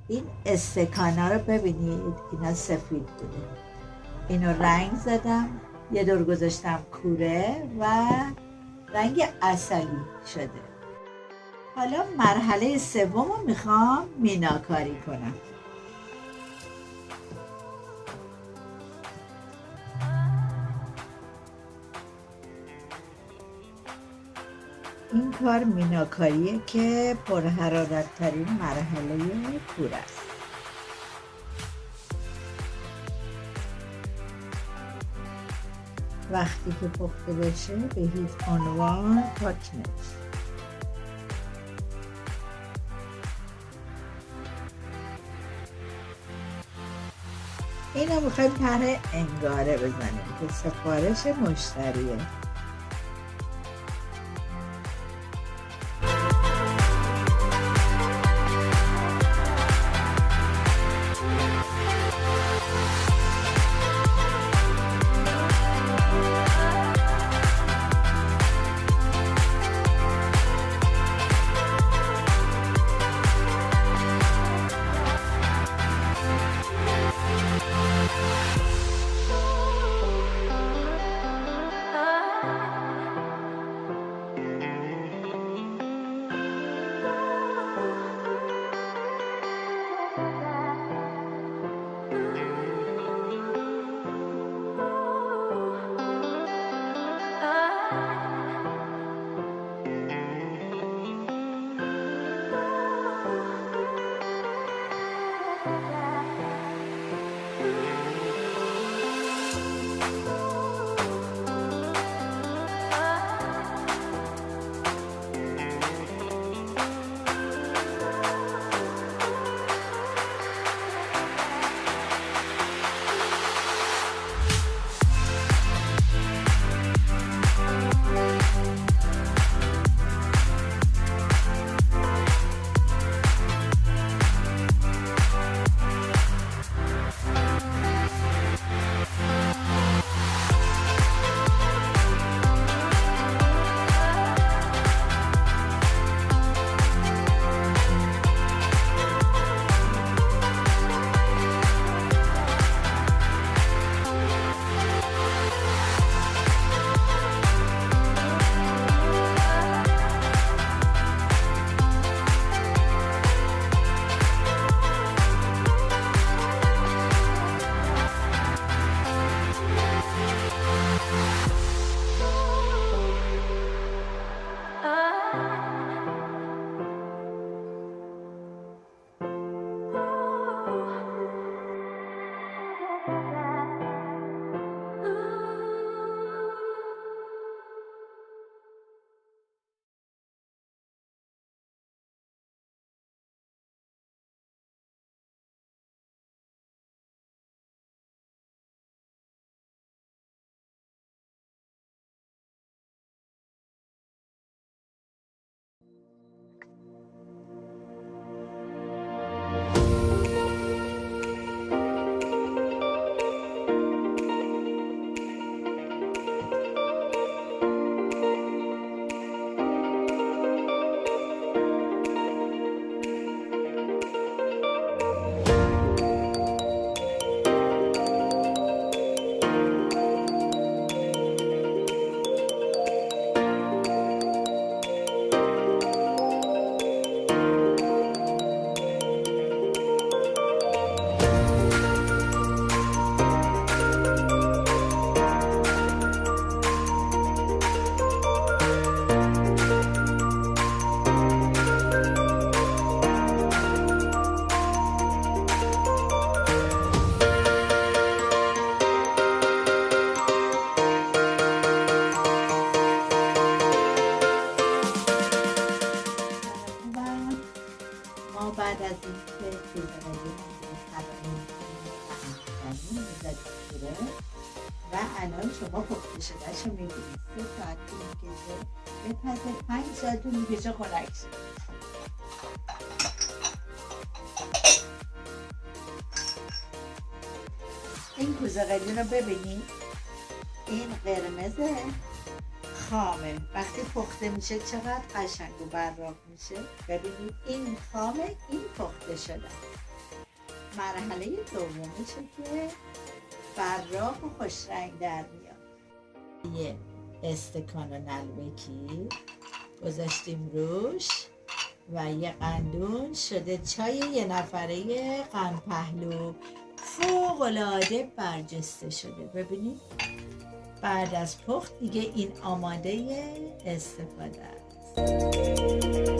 این استکانا رو ببینید، اینا سفید بوده، اینو رنگ زدم، یه دور گذاشتم کوره و رنگ عسلی شده. حالا مرحله سوم رو میخوام میناکاری کنم. این کار میناکاریه که پرحرارت ترین مرحله کور است. وقتی که پخته بشه به هیچ عنوان پاک نمیشه. اینو میخوایم طرح انگاره بزنیم که سفارش مشتریه. ما بعد از اینکه کوزه‌های و الان شما پخته شدهشو میبینید 3 ساعت طول میکشه، بپزه 5 ساعت طول میکشه خنک شه. این کوزه قلیون رو ببینید، این قرمزه خامه، وقتی پخته میشه چقدر قشنگ و براق میشه. ببینید این خامه، این پخته شده. مرحله دومشه که براق و خوش رنگ در میاد. یه استکان نلبکی گذاشتیم روش و یه قندون شده چای یه نفره قند پهلو فوق‌العاده برجسته شده. ببینید بعد از پخت دیگه این آماده استفاده است.